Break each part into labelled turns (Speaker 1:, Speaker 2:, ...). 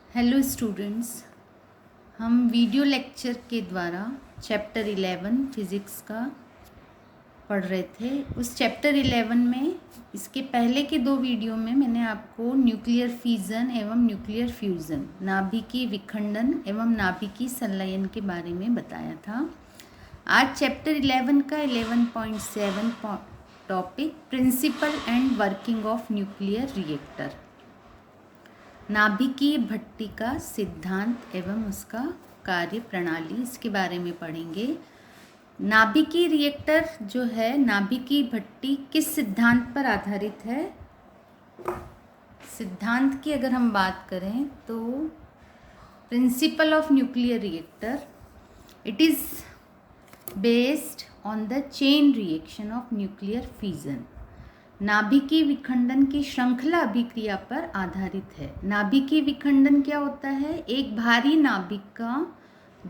Speaker 1: Hello students, हम video lecture के द्वारा चैप्टर 11 फिज़िक्स का पढ़ रहे थे। उस चैप्टर 11 में इसके पहले के दो वीडियो में मैंने आपको न्यूक्लियर फिजन एवं न्यूक्लियर फ्यूज़न, नाभिकीय विखंडन एवं नाभिकीय संलयन के बारे में बताया था। आज चैप्टर 11 का 11.7 topic principle and working of nuclear reactor, नाभिकीय भट्टी का सिद्धांत एवं उसका कार्य प्रणाली, इसके बारे में पढ़ेंगे। नाभिकीय रिएक्टर जो है, नाभिकीय भट्टी किस सिद्धांत पर आधारित है? सिद्धांत की अगर हम बात करें तो principle of nuclear reactor, it is based on the chain reaction of nuclear fission, नाभिकीय विखंडन की श्रृंखला अभिक्रिया पर आधारित है। नाभिकीय विखंडन क्या होता है? एक भारी नाभिक का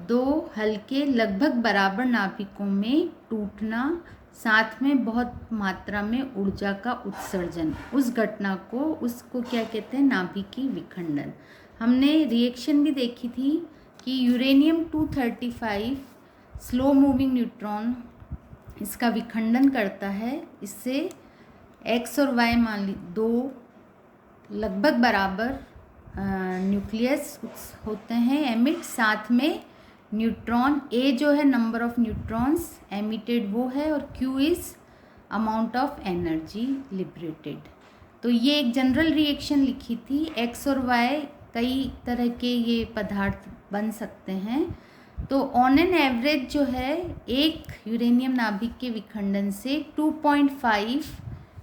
Speaker 1: दो हल्के लगभग बराबर नाभिकों में टूटना, साथ में बहुत मात्रा में ऊर्जा का उत्सर्जन, उस घटना को, उसको क्या कहते हैं? नाभिकीय विखंडन। हमने रिएक्शन भी देखी थी कि यूरेनियम 235 स्लो मूविंग न्यूट्रॉन इसका विखंडन करता है। इससे एक्स और वाई मान ली दो लगभग बराबर न्यूक्लियस होते हैं एमिट, साथ में न्यूट्रॉन ए जो है नंबर ऑफ न्यूट्रॉन्स एमिटेड वो है, और Q is amount of energy liberated. तो ये एक जनरल रिएक्शन लिखी थी। एक्स और वाई कई तरह के ये पदार्थ बन सकते हैं। तो ऑन एन एवरेज जो है, एक यूरेनियम नाभिक के विखंडन से 2.5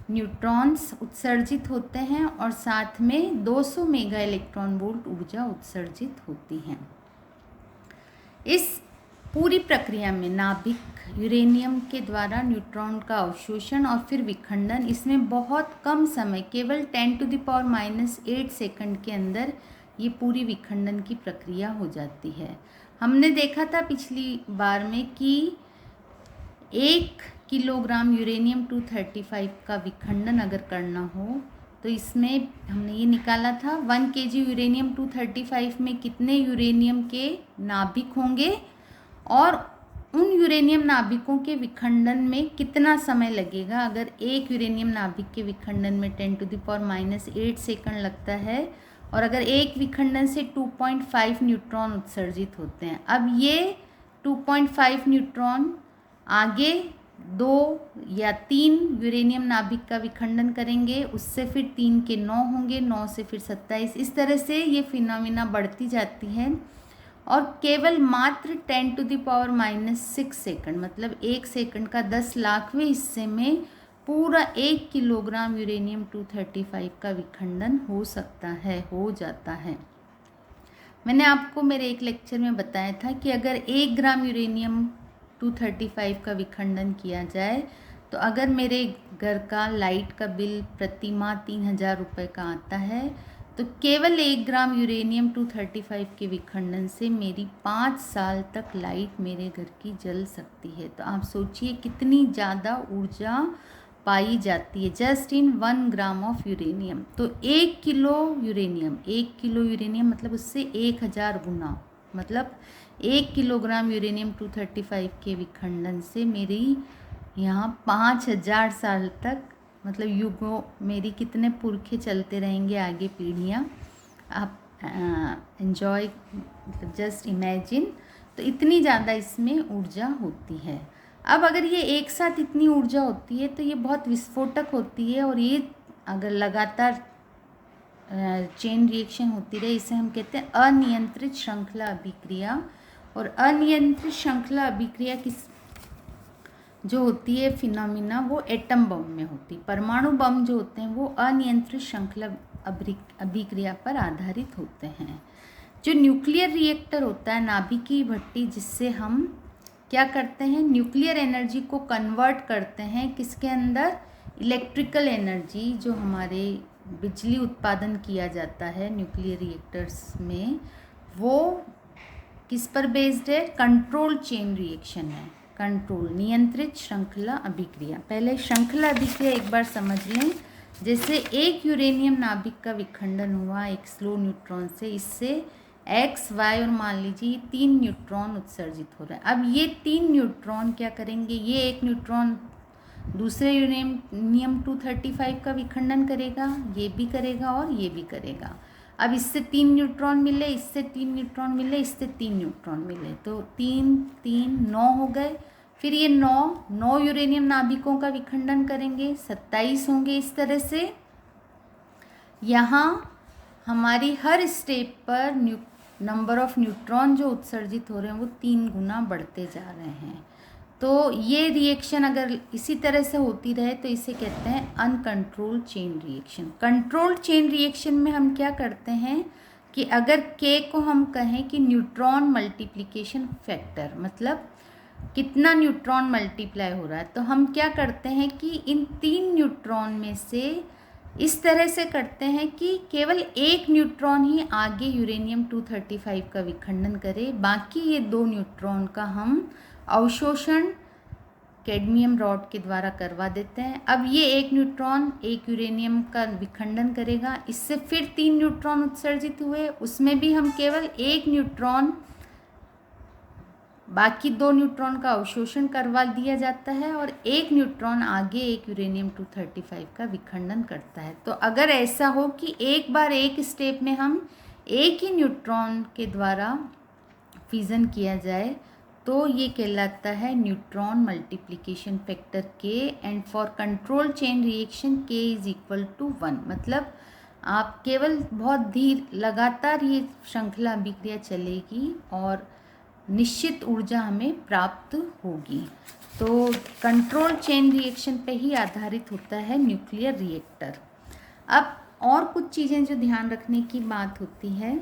Speaker 1: न्यूट्रॉन्स उत्सर्जित होते हैं और साथ में 200 मेगा इलेक्ट्रॉन वोल्ट ऊर्जा उत्सर्जित होती है। इस पूरी प्रक्रिया में नाभिक यूरेनियम के द्वारा न्यूट्रॉन का अवशोषण और फिर विखंडन, इसमें बहुत कम समय, केवल 10⁻⁸ सेकंड के अंदर ये पूरी विखंडन की प्रक्रिया हो जाती है। हमने देखा था पिछली बार में कि 1 किलोग्राम यूरेनियम 235 का विखंडन अगर करना हो तो इसमें हमने ये निकाला था 1 kg यूरेनियम 235 में कितने यूरेनियम के नाभिक होंगे और उन यूरेनियम नाभिकों के विखंडन में कितना समय लगेगा। अगर एक यूरेनियम नाभिक के विखंडन में 10⁻⁸ सेकंड लगता है और अगर एक विखंडन से 2.5 न्यूट्रॉन उत्सर्जित होते हैं। अब ये 2.5 न्यूट्रॉन आगे 2 या 3 यूरेनियम नाभिक का विखंडन करेंगे, उससे फिर 3 के 9 होंगे, 9 से फिर 27, इस तरह से ये फिनोमिना बढ़ती जाती है। और केवल मात्र 10⁻⁻6 सेकंड, मतलब 1 सेकंड का 10 लाखवें हिस्से में पूरा 1 किलोग्राम यूरेनियम 235 का विखंडन हो सकता है, हो जाता है। मैंने आपको मेरे एक लेक्चर में बताया था कि अगर 1 ग्राम यूरेनियम 235 का विखंडन किया जाए तो अगर मेरे घर का लाइट का बिल प्रति माह 3000 रुपये का आता है, तो केवल 1 ग्राम यूरेनियम 235 के विखंडन से मेरी 5 साल तक लाइट मेरे घर की जल सकती है। तो आप सोचिए कितनी ज़्यादा ऊर्जा पाई जाती है just in 1 gram of uranium. तो 1 किलो यूरेनियम मतलब उससे 1000 गुना, मतलब 1 किलोग्राम यूरेनियम 235 के विखंडन से मेरी यहाँ 5000 साल तक, मतलब युगों, मेरी कितने पुरखे चलते रहेंगे आगे पीढ़ियाँ। आप एंजॉय, मतलब जस्ट इमेजिन। तो इतनी ज़्यादा इसमें ऊर्जा होती है। अब अगर ये एक साथ इतनी ऊर्जा होती है तो ये बहुत विस्फोटक होती है, और ये अगर लगातार चेन रिएक्शन होती रहे, इसे हम कहते हैं अनियंत्रित श्रृंखला अभिक्रिया। और अनियंत्रित श्रृंखला अभिक्रिया किस जो होती है फिनोमिना, वो एटम बम में होती। परमाणु बम जो होते हैं वो अनियंत्रित श्रृंखला अभिक्रिया पर आधारित होते हैं। जो न्यूक्लियर रिएक्टर होता है, नाभिकीय भट्टी, जिससे हम क्या करते हैं? न्यूक्लियर एनर्जी को कन्वर्ट करते हैं किसके अंदर? इलेक्ट्रिकल एनर्जी, जो हमारे बिजली उत्पादन किया जाता है न्यूक्लियर रिएक्टर्स में, वो किस पर बेस्ड है? कंट्रोल चेन रिएक्शन है। कंट्रोल, नियंत्रित श्रृंखला अभिक्रिया। पहले श्रृंखला अभिक्रिया एक बार समझ लें। जैसे एक यूरेनियम नाभिक का विखंडन हुआ एक स्लो न्यूट्रॉन से, इससे एक्स, वाई और मान लीजिए 3 न्यूट्रॉन उत्सर्जित हो रहा है। अब ये 3 न्यूट्रॉन क्या करेंगे, ये एक न्यूट्रॉन दूसरे यूरेनियम 235 का विखंडन करेगा, ये भी करेगा और ये भी करेगा। अब इससे 3 न्यूट्रॉन मिले, इससे 3 न्यूट्रॉन मिले, इससे 3 न्यूट्रॉन मिले, तो 3 3 9 हो गए। फिर ये 9 यूरेनियम नाभिकों का विखंडन करेंगे, 27 होंगे। इस तरह से यहाँ हमारी हर स्टेप पर नंबर ऑफ न्यूट्रॉन जो उत्सर्जित हो रहे हैं वो 3 गुना बढ़ते जा रहे हैं। तो ये रिएक्शन अगर इसी तरह से होती रहे तो इसे कहते हैं uncontrolled chain reaction. Controlled chain reaction में हम क्या करते हैं कि अगर K को हम कहें कि न्यूट्रॉन मल्टीप्लिकेशन फैक्टर, मतलब कितना न्यूट्रॉन मल्टीप्लाई हो रहा है, तो हम क्या करते हैं कि इन 3 न्यूट्रॉन में से इस तरह से करते हैं कि केवल एक न्यूट्रॉन ही आगे यूरेनियम 235 का विखंडन करे, बाकी ये 2 न्यूट्रॉन का हम अवशोषण कैडमियम रॉड के द्वारा करवा देते हैं। अब ये एक न्यूट्रॉन एक यूरेनियम का विखंडन करेगा, इससे फिर 3 न्यूट्रॉन उत्सर्जित हुए, उसमें भी हम केवल एक न्यूट्रॉन बाकी 2 न्यूट्रॉन का अवशोषण करवा दिया जाता है और एक न्यूट्रॉन आगे एक यूरेनियम 235 का विखंडन करता है। तो अगर ऐसा हो कि एक बार एक स्टेप में हम एक ही न्यूट्रॉन के द्वारा फिजन किया जाए तो ये कहलाता है neutron multiplication factor K, and for control chain reaction K is equal to 1। मतलब आप केवल बहुत धीरे लगातार ये श्रृंखला अभिक्रिया चलेगी और निश्चित ऊर्जा हमें प्राप्त होगी। तो कंट्रोल चेन रिएक्शन पे ही आधारित होता है न्यूक्लियर रिएक्टर। अब और कुछ चीज़ें जो ध्यान रखने की बात होती है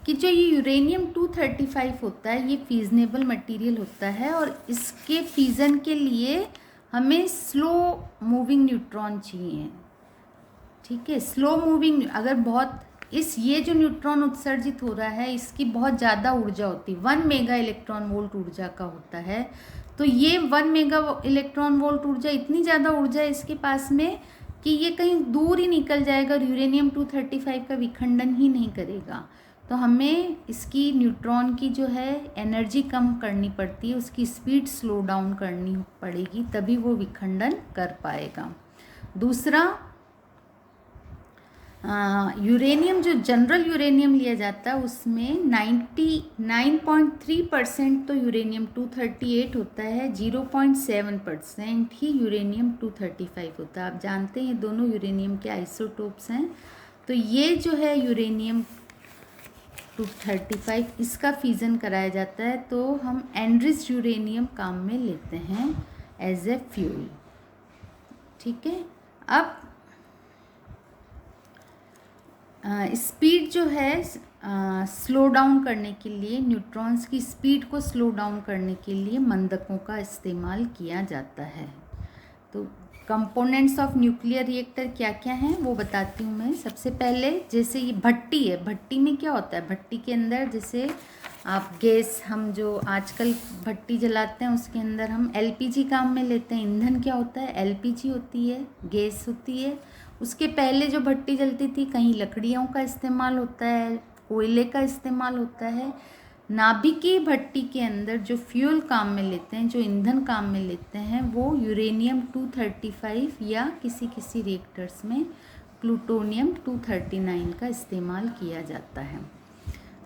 Speaker 1: कि जो ये यूरेनियम 235 होता है ये फिजनेबल मटेरियल होता है और इसके फिजन के लिए हमें स्लो मूविंग न्यूट्रॉन चाहिए। ठीक है, स्लो मूविंग, अगर बहुत ये जो न्यूट्रॉन उत्सर्जित हो रहा है इसकी बहुत ज़्यादा ऊर्जा होती है, 1 मेगा इलेक्ट्रॉन वोल्ट ऊर्जा का होता है। तो ये 1 मेगा इलेक्ट्रॉन वोल्ट ऊर्जा, इतनी ज़्यादा ऊर्जा है इसके पास में कि ये कहीं दूर ही निकल जाएगा और यूरेनियम 235 का विखंडन ही नहीं करेगा। तो हमें इसकी न्यूट्रॉन की जो है एनर्जी कम करनी पड़ती है, उसकी स्पीड स्लो डाउन करनी पड़ेगी, तभी वो विखंडन कर पाएगा। दूसरा, यूरेनियम जो जनरल यूरेनियम लिया जाता है उसमें 99.3% तो यूरेनियम 238 होता है, 0.7% ही यूरेनियम 235 होता है। आप जानते हैं ये दोनों यूरेनियम के आइसोटोप्स हैं। तो ये जो है यूरेनियम 235 इसका फिजन कराया जाता है तो हम एनरिच्ड यूरेनियम काम में लेते हैं एज ए फ्यूल। ठीक है, अब स्पीड जो है स्लो डाउन करने के लिए, न्यूट्रॉन्स की स्पीड को स्लो डाउन करने के लिए मंदकों का इस्तेमाल किया जाता है। तो कंपोनेंट्स ऑफ न्यूक्लियर रिएक्टर क्या क्या हैं वो बताती हूँ मैं। सबसे पहले जैसे ये भट्टी है, भट्टी में क्या होता है, भट्टी के अंदर जैसे आप गैस, हम जो आजकल भट्टी जलाते हैं उसके अंदर हम एलपीजी काम में लेते हैं। ईंधन क्या होता है, एलपीजी होती है, गैस होती है। उसके पहले जो भट्टी जलती थी कहीं लकड़ियों का इस्तेमाल होता है, कोयले का इस्तेमाल होता है। नाभिकीय भट्टी के अंदर जो फ्यूल काम में लेते हैं, जो ईंधन काम में लेते हैं, वो यूरेनियम 235 या किसी रिएक्टर्स में प्लूटोनियम 239 का इस्तेमाल किया जाता है।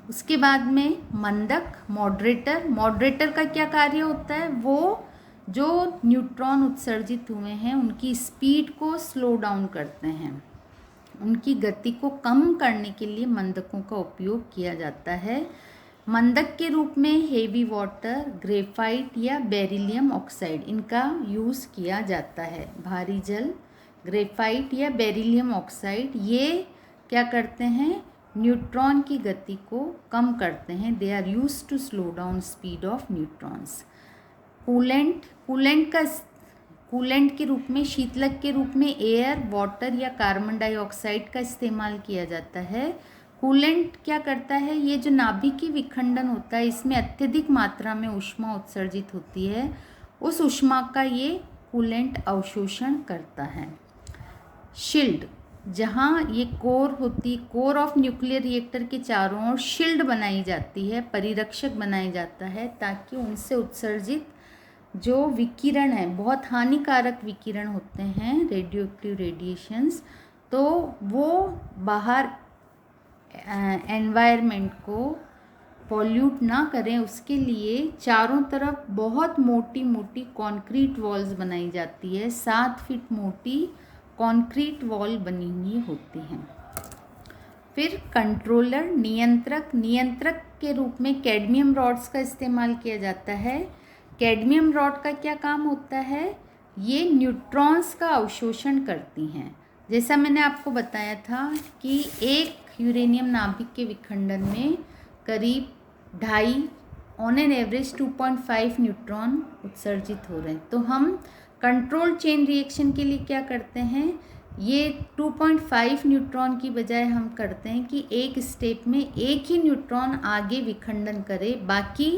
Speaker 1: उसके बाद में मंदक, मॉडरेटर का क्या कार्य होता है, वो जो न्यूट्रॉन उत्सर्जित हुए हैं उनकी स्पीड को स्लो डाउन करते हैं, उनकी गति को कम करने के लिए मंदकों का उपयोग किया जाता है। मंदक के रूप में हेवी वाटर, ग्रेफाइट या बेरिलियम ऑक्साइड इनका यूज़ किया जाता है। भारी जल, ग्रेफाइट या बेरिलियम ऑक्साइड ये क्या करते हैं, न्यूट्रॉन की गति को कम करते हैं। They are use to slow down speed of neutrons. Coolant के रूप में, शीतलक के रूप में एयर, वाटर या कार्बन डाइऑक्साइड का इस्तेमाल किया जाता है। कूलेंट क्या करता है, ये जो नाभिकीय विखंडन होता है इसमें अत्यधिक मात्रा में ऊष्मा उत्सर्जित होती है, उस ऊष्मा का ये कूलेंट अवशोषण करता है। शील्ड, जहाँ ये कोर ऑफ न्यूक्लियर रिएक्टर के चारों ओर शील्ड बनाई जाती है, परिरक्षक बनाया जाता है, ताकि उनसे उत्सर्जित जो विकिरण है, बहुत हानिकारक विकिरण होते हैं, रेडियो एक्टिव रेडिएशंस, तो वो बाहर एनवायरनमेंट को पॉल्यूट ना करें, उसके लिए चारों तरफ बहुत मोटी मोटी कंक्रीट वॉल्स बनाई जाती है। 7 फीट मोटी कंक्रीट वॉल बनी हुई होती हैं। फिर कंट्रोलर, नियंत्रक के रूप में कैडमियम रॉड्स का इस्तेमाल किया जाता है। कैडमियम रॉड का क्या काम होता है? ये न्यूट्रॉन्स का अवशोषण करती हैं। जैसा मैंने आपको बताया था कि एक यूरेनियम नाभिक के विखंडन में करीब 2.5 ऑन एन एवरेज 2.5 न्यूट्रॉन उत्सर्जित हो रहे हैं। तो हम कंट्रोल चेन रिएक्शन के लिए क्या करते हैं, ये 2.5 न्यूट्रॉन की बजाय हम करते हैं कि एक स्टेप में एक ही न्यूट्रॉन आगे विखंडन करे, बाकी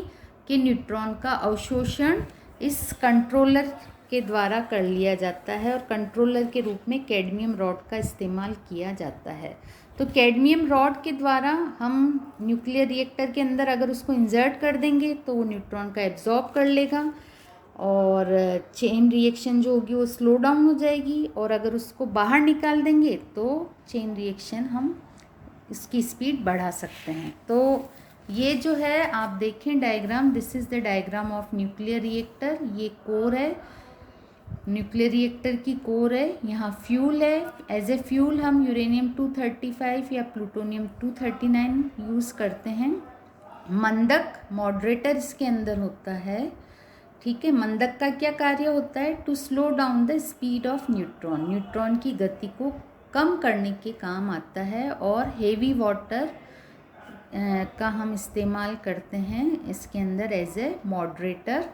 Speaker 1: के न्यूट्रॉन का अवशोषण इस कंट्रोलर के द्वारा कर लिया जाता है और कंट्रोलर के रूप में कैडमियम रॉड का इस्तेमाल किया जाता है। तो कैडमियम रॉड के द्वारा हम न्यूक्लियर रिएक्टर के अंदर अगर उसको इंसर्ट कर देंगे तो वो न्यूट्रॉन का एब्जॉर्ब कर लेगा और चेन रिएक्शन जो होगी वो स्लो डाउन हो जाएगी, और अगर उसको बाहर निकाल देंगे तो चेन रिएक्शन हम इसकी स्पीड बढ़ा सकते हैं। तो ये जो है आप देखें diagram, this is the diagram of nuclear reactor. ये कोर है, न्यूक्लियर रिएक्टर की कोर है, यहाँ फ्यूल है। एज ए फ्यूल हम यूरेनियम 235 या प्लूटोनियम 239 यूज़ करते हैं। मंदक मॉडरेटर इसके अंदर होता है, ठीक है। मंदक का क्या कार्य होता है? To slow down the speed of neutron, neutron की गति को कम करने के काम आता है। और हेवी वाटर का हम इस्तेमाल करते हैं इसके अंदर एज ए मॉडरेटर।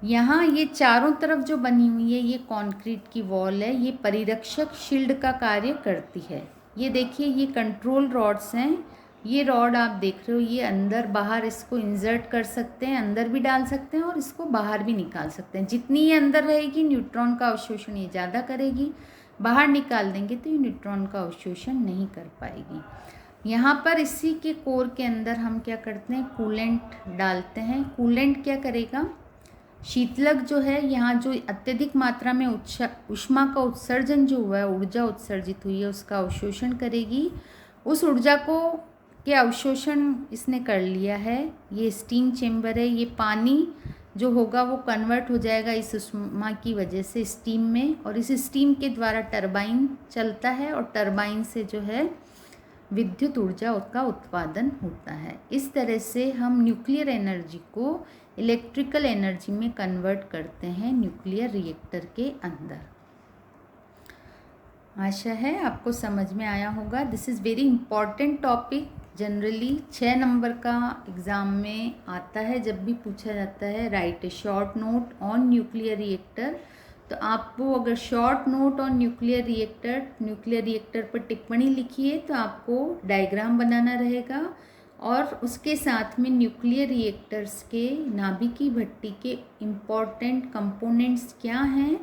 Speaker 1: यहाँ ये चारों तरफ जो बनी हुई है ये कंक्रीट की वॉल है, ये परिरक्षक शील्ड का कार्य करती है। ये देखिए ये कंट्रोल रॉड्स हैं, ये रॉड आप देख रहे हो, ये अंदर बाहर इसको इंसर्ट कर सकते हैं, अंदर भी डाल सकते हैं और इसको बाहर भी निकाल सकते हैं। जितनी ये अंदर रहेगी न्यूट्रॉन का अवशोषण ये ज़्यादा करेगी, बाहर निकाल देंगे तो ये न्यूट्रॉन का अवशोषण नहीं कर पाएगी। यहाँ पर इसी के कोर के अंदर हम क्या करते हैं, कूलेंट डालते हैं। कूलेंट क्या करेगा? शीतलक जो है, यहाँ जो अत्यधिक मात्रा में ऊष्मा का उत्सर्जन जो हुआ है, ऊर्जा उत्सर्जित हुई है, उसका अवशोषण करेगी। उस ऊर्जा को के अवशोषण इसने कर लिया है, ये स्टीम चेम्बर है। ये पानी जो होगा वो कन्वर्ट हो जाएगा इस ऊष्मा की वजह से स्टीम में, और इस स्टीम के द्वारा टरबाइन चलता है और टरबाइन से जो है विद्युत ऊर्जा का उत्पादन होता है। इस तरह से हम न्यूक्लियर एनर्जी को इलेक्ट्रिकल एनर्जी में कन्वर्ट करते हैं न्यूक्लियर रिएक्टर के अंदर। आशा है आपको समझ में आया होगा। This is very important topic, generally 6 number का एग्ज़ाम में आता है। जब भी पूछा जाता है right A short note on nuclear reactor, तो आपको अगर short note on nuclear reactor पर टिप्पणी लिखिए तो आपको डायग्राम बनाना रहेगा, और उसके साथ में न्यूक्लियर रिएक्टर्स के नाभिकीय भट्टी के इम्पॉर्टेंट कंपोनेंट्स क्या हैं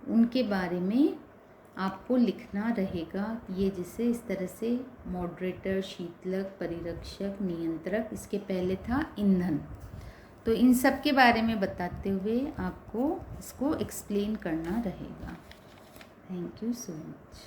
Speaker 1: उनके बारे में आपको लिखना रहेगा। ये जिसे इस तरह से मॉडरेटर, शीतलक, परिरक्षक, नियंत्रक, इसके पहले था ईंधन। तो इन सब के बारे में बताते हुए आपको इसको एक्सप्लेन करना रहेगा। Thank you so much.